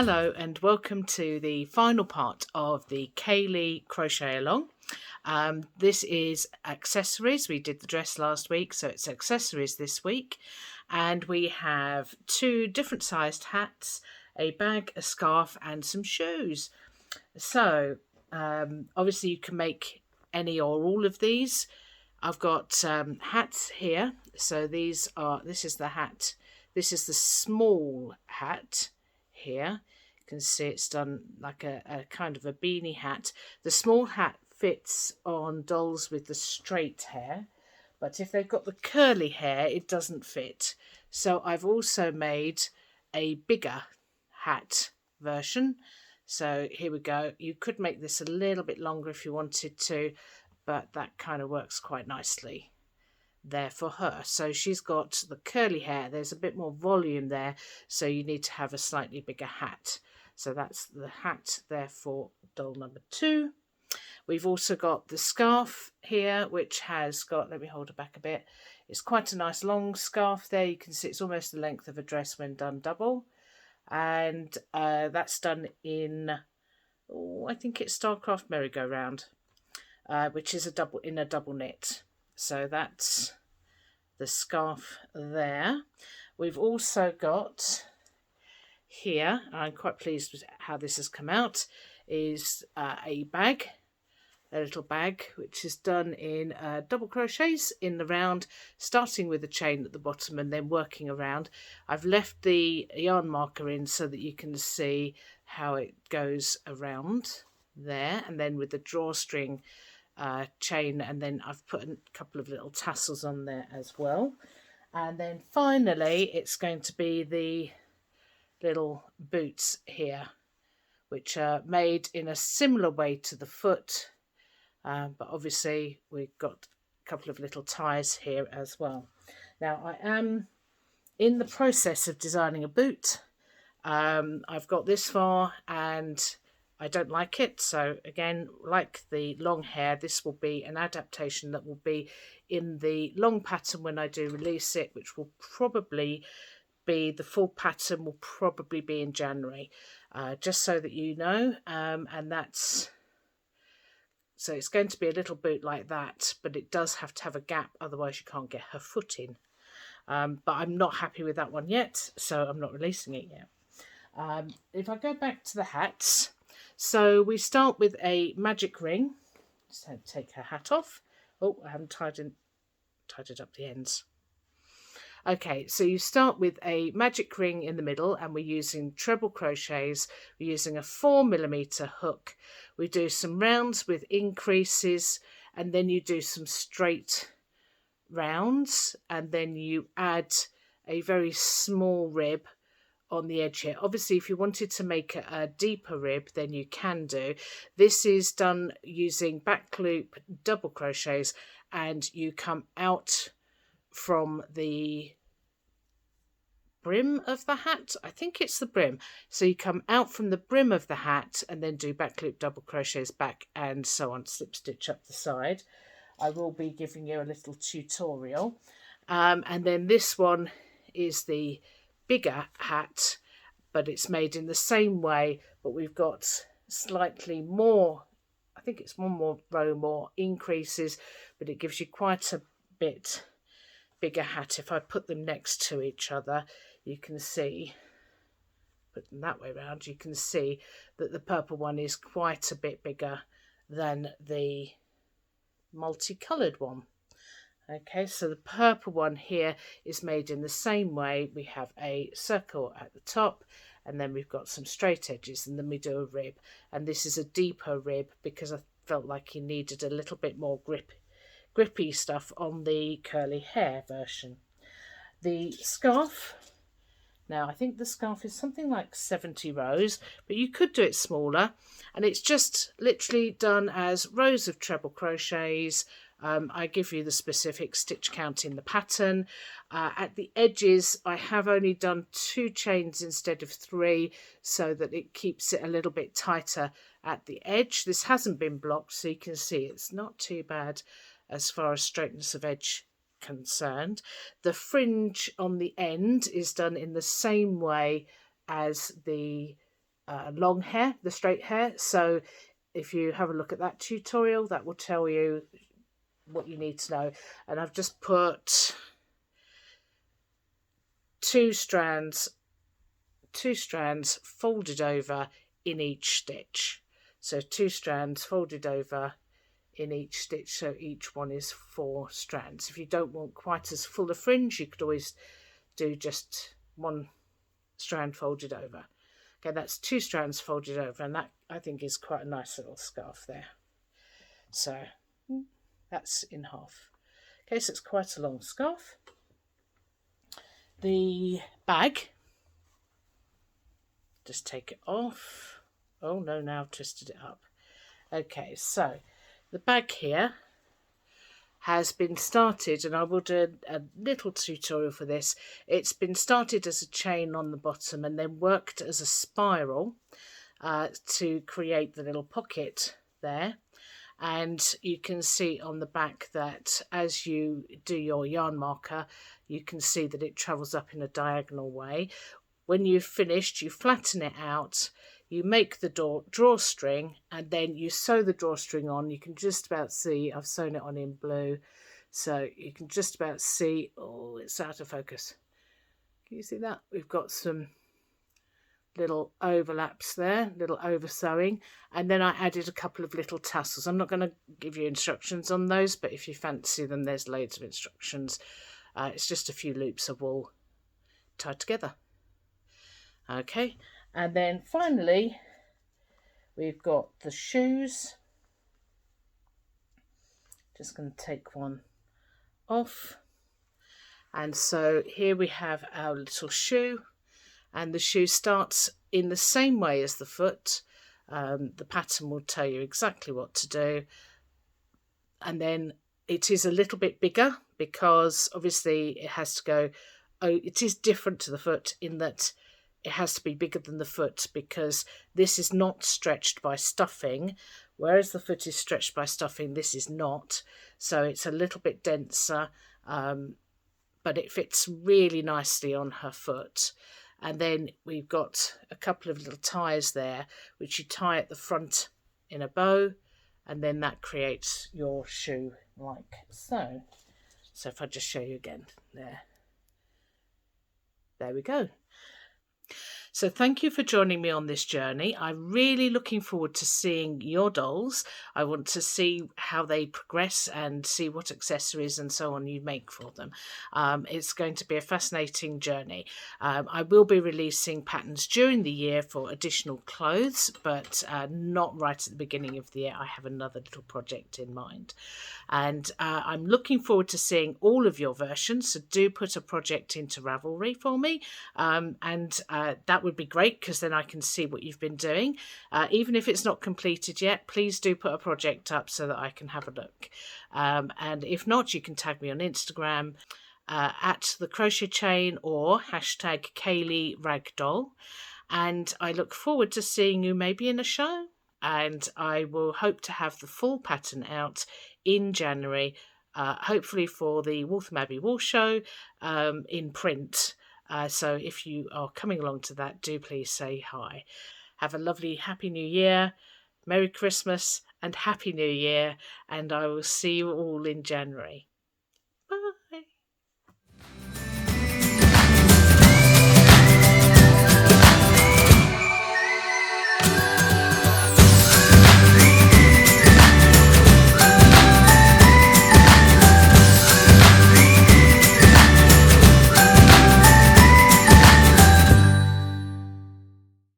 Hello and welcome to the final part of the Kaylee Crochet Along. This is accessories. We did the dress last week, so it's accessories this week. And we have 2 different sized hats, a bag, a scarf and some shoes. So obviously you can make any or all of these. I've got hats here. So this is the hat. This is the small hat here. You can see it's done like a kind of a beanie hat. The small hat fits on dolls with the straight hair, but if they've got the curly hair, it doesn't fit. So I've also made a bigger hat version. So here we go. You could make this a little bit longer if you wanted to, but that kind of works quite nicely there for her. So she's got the curly hair, there's a bit more volume there, so you need to have a slightly bigger hat. So that's the hat there for doll number 2. We've also got the scarf here, which has got, let me hold it back a bit, it's quite a nice long scarf there. You can see it's almost the length of a dress when done double, and that's done in, I think it's Starcraft merry-go-round, which is a double knit. So that's the scarf there. We've also got here, I'm quite pleased with how this has come out, is a bag, a little bag, which is done in double crochets in the round, starting with a chain at the bottom and then working around. I've left the yarn marker in so that you can see how it goes around there, and then with the drawstring chain, and then I've put a couple of little tassels on there as well. And then finally it's going to be the little boots here, which are made in a similar way to the foot, but obviously we've got a couple of little ties here as well. Now I am in the process of designing a boot. I've got this far and I don't like it, so again, like the long hair, this will be an adaptation that will be in the long pattern when I do release it, which will probably be, the full pattern will probably be in January, just so that you know. And that's, so it's going to be a little boot like that, but it does have to have a gap, otherwise you can't get her foot in. But I'm not happy with that one yet, so I'm not releasing it yet. If I go back to the hats, so we start with a magic ring. So take her hat off. Oh, I haven't tied it up the ends. Okay, so you start with a magic ring in the middle, and we're using treble crochets. We're using a 4mm hook. We do some rounds with increases, and then you do some straight rounds, and then you add a very small rib on the edge here. Obviously, if you wanted to make a deeper rib, then you can do. This is done using back loop double crochets, and you come out from the brim of the hat. I think it's the brim. So you come out from the brim of the hat and then do back loop double crochets back, and so on, slip stitch up the side. I will be giving you a little tutorial. And then this one is the bigger hat, but it's made in the same way, but we've got slightly more, I think it's one more row more increases, but it gives you quite a bit bigger hat. If I put them next to each other, you can see, put them that way around, you can see that the purple one is quite a bit bigger than the multicoloured one. Okay, so the purple one here is made in the same way. We have a circle at the top, and then we've got some straight edges, and then we do a rib. And this is a deeper rib because I felt like you needed a little bit more grippy stuff on the curly hair version. The scarf, now I think the scarf is something like 70 rows, but you could do it smaller, and it's just literally done as rows of treble crochets. I give you the specific stitch count in the pattern. At the edges, I have only done 2 chains instead of 3, so that it keeps it a little bit tighter at the edge. This hasn't been blocked, so you can see it's not too bad as far as straightness of edge concerned. The fringe on the end is done in the same way as the long hair, the straight hair. So if you have a look at that tutorial, that will tell you what you need to know. And I've just put two strands folded over in each stitch. So 2 strands folded over in each stitch, so each one is 4 strands. If you don't want quite as full a fringe, you could always do just 1 strand folded over. Okay, that's 2 strands folded over, and that I think is quite a nice little scarf there. So that's in half. Okay, so it's quite a long scarf. The bag, just take it off. Oh no, now I've twisted it up. Okay, so the bag here has been started, and I will do a little tutorial for this. It's been started as a chain on the bottom and then worked as a spiral to create the little pocket there. And you can see on the back that as you do your yarn marker, you can see that it travels up in a diagonal way. When you've finished, you flatten it out, you make the drawstring, and then you sew the drawstring on. You can just about see, I've sewn it on in blue, so you can just about see, oh, it's out of focus. Can you see that? We've got some little overlaps there, little over sewing, and then I added a couple of little tassels. I'm not going to give you instructions on those, but if you fancy them, there's loads of instructions. It's just a few loops of wool tied together. Okay, and then finally we've got the shoes. Just going to take one off, and so here we have our little shoe, and the shoe starts in the same way as the foot. The pattern will tell you exactly what to do, and then it is a little bit bigger because obviously it has to go, it is different to the foot in that it has to be bigger than the foot because this is not stretched by stuffing, whereas the foot is stretched by stuffing, this is not. So it's a little bit denser, but it fits really nicely on her foot. And then we've got a couple of little ties there, which you tie at the front in a bow, and then that creates your shoe like so. So if I just show you again, there we go. So thank you for joining me on this journey. I'm really looking forward to seeing your dolls. I want to see how they progress and see what accessories and so on you make for them. It's going to be a fascinating journey. I will be releasing patterns during the year for additional clothes, but not right at the beginning of the year. I have another little project in mind. And I'm looking forward to seeing all of your versions, so do put a project into Ravelry for me, and that would be great because then I can see what you've been doing. Even if it's not completed yet, please do put a project up so that I can have a look. And if not, you can tag me on Instagram at the Crochet Chain or hashtag Kaylee Rag Doll. And I look forward to seeing you maybe in a show. And I will hope to have the full pattern out in January, hopefully for the Waltham Abbey Wool Show in print. So if you are coming along to that, do please say hi. Have a lovely Happy New Year, Merry Christmas and Happy New Year, and I will see you all in January.